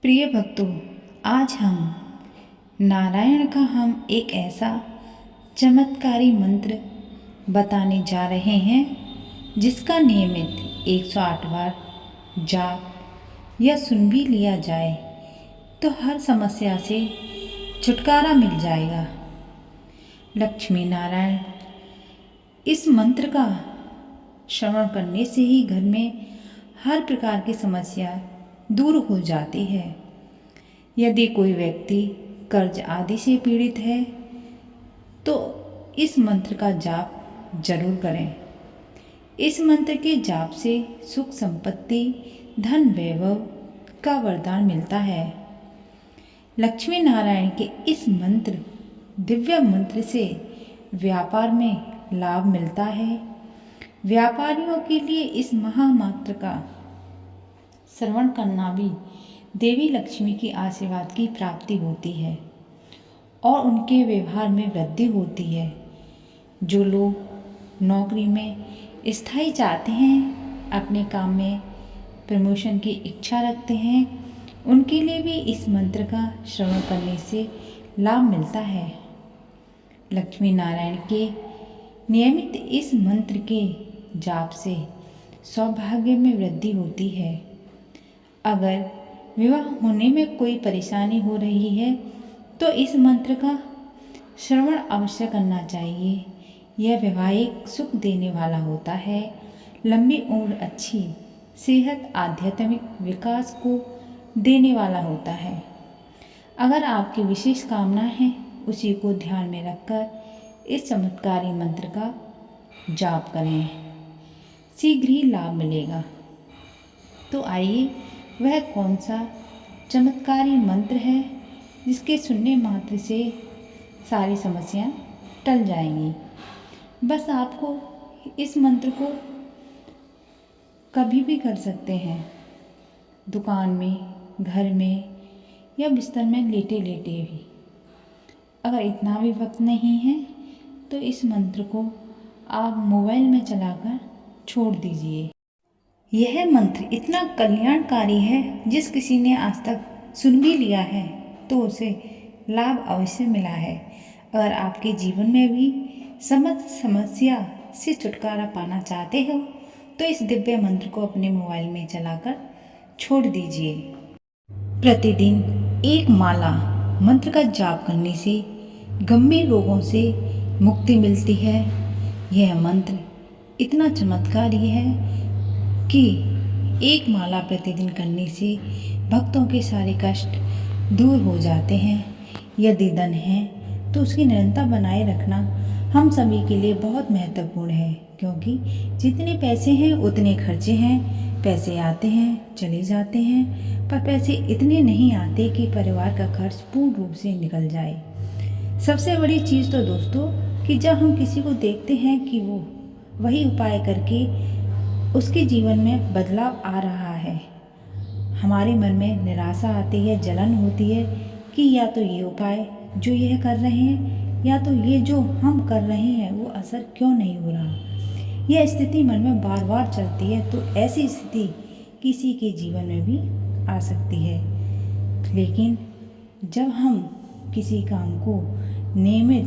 प्रिय भक्तों, आज हम एक ऐसा चमत्कारी मंत्र बताने जा रहे हैं जिसका नियमित 108 बार जाप या सुन भी लिया जाए तो हर समस्या से छुटकारा मिल जाएगा। लक्ष्मी नारायण, इस मंत्र का श्रवण करने से ही घर में हर प्रकार की समस्या दूर हो जाती है। यदि कोई व्यक्ति कर्ज आदि से पीड़ित है तो इस मंत्र का जाप जरूर करें। इस मंत्र के जाप से सुख संपत्ति, धन वैभव का वरदान मिलता है। लक्ष्मी नारायण के इस मंत्र दिव्य मंत्र से व्यापार में लाभ मिलता है। व्यापारियों के लिए इस महामंत्र का श्रवण करना भी देवी लक्ष्मी की आशीर्वाद की प्राप्ति होती है और उनके व्यवहार में वृद्धि होती है। जो लोग नौकरी में स्थायी चाहते हैं, अपने काम में प्रमोशन की इच्छा रखते हैं, उनके लिए भी इस मंत्र का श्रवण करने से लाभ मिलता है। लक्ष्मी नारायण के नियमित इस मंत्र के जाप से सौभाग्य में वृद्धि होती है। अगर विवाह होने में कोई परेशानी हो रही है तो इस मंत्र का श्रवण अवश्य करना चाहिए। यह वैवाहिक सुख देने वाला होता है। लंबी उम्र, अच्छी सेहत, आध्यात्मिक विकास को देने वाला होता है। अगर आपकी विशेष कामना है, उसी को ध्यान में रखकर इस चमत्कारी मंत्र का जाप करें, शीघ्र ही लाभ मिलेगा। तो आइए, वह कौन सा चमत्कारी मंत्र है जिसके सुनने मात्र से सारी समस्याएं टल जाएंगी। बस आपको इस मंत्र को कभी भी कर सकते हैं, दुकान में, घर में या बिस्तर में लेटे लेटे भी। अगर इतना भी वक्त नहीं है तो इस मंत्र को आप मोबाइल में चलाकर छोड़ दीजिए। यह मंत्र इतना कल्याणकारी है, जिस किसी ने आज तक सुन भी लिया है तो उसे लाभ अवश्य मिला है। अगर आपके जीवन में भी समस्त समस्या से छुटकारा पाना चाहते हो तो इस दिव्य मंत्र को अपने मोबाइल में चलाकर छोड़ दीजिए। प्रतिदिन एक माला मंत्र का जाप करने से गंभीर रोगों से मुक्ति मिलती है। यह मंत्र इतना चमत्कारी है कि एक माला प्रतिदिन करने से भक्तों के सारे कष्ट दूर हो जाते हैं। यदि धन है तो उसकी निरंतरता बनाए रखना हम सभी के लिए बहुत महत्वपूर्ण है, क्योंकि जितने पैसे हैं उतने खर्चे हैं। पैसे आते हैं, चले जाते हैं, पर पैसे इतने नहीं आते कि परिवार का खर्च पूर्ण रूप से निकल जाए। सबसे बड़ी चीज़ तो दोस्तों कि जब हम किसी को देखते हैं कि वो वही उपाय करके उसके जीवन में बदलाव आ रहा है, हमारे मन में निराशा आती है, जलन होती है कि या तो ये उपाय जो यह कर रहे हैं या तो ये जो हम कर रहे हैं वो असर क्यों नहीं हो रहा। यह स्थिति मन में बार बार चलती है। तो ऐसी स्थिति किसी के जीवन में भी आ सकती है। लेकिन जब हम किसी काम को नियमित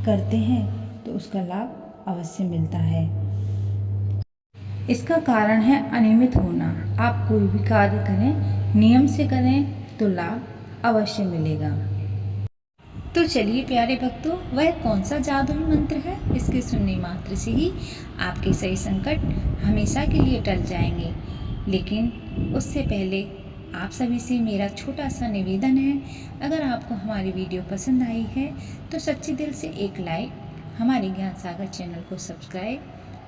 करते हैं तो उसका लाभ अवश्य मिलता है। इसका कारण है अनियमित होना। आप कोई भी कार्य करें, नियम से करें तो लाभ अवश्य मिलेगा। तो चलिए प्यारे भक्तों, वह कौन सा जादुई मंत्र है इसके सुनने मात्र से ही आपके सही संकट हमेशा के लिए टल जाएंगे। लेकिन उससे पहले आप सभी से मेरा छोटा सा निवेदन है, अगर आपको हमारी वीडियो पसंद आई है तो सच्चे दिल से एक लाइक, हमारे ज्ञान सागर चैनल को सब्सक्राइब,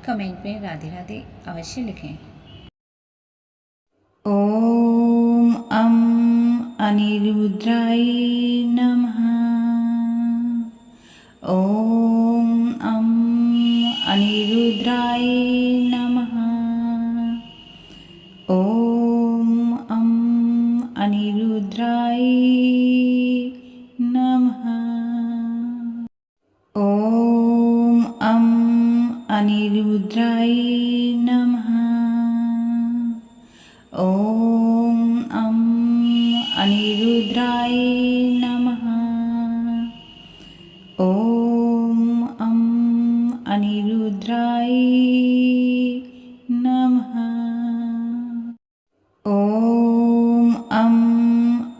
कमेंट में राधे राधे अवश्य लिखें। ओम अनिरुद्राय नमः। ओम अनिरुद्राय नमः। ओम अनिरुद्राय नमः। ओम अनिरुद्राय नमः। ओम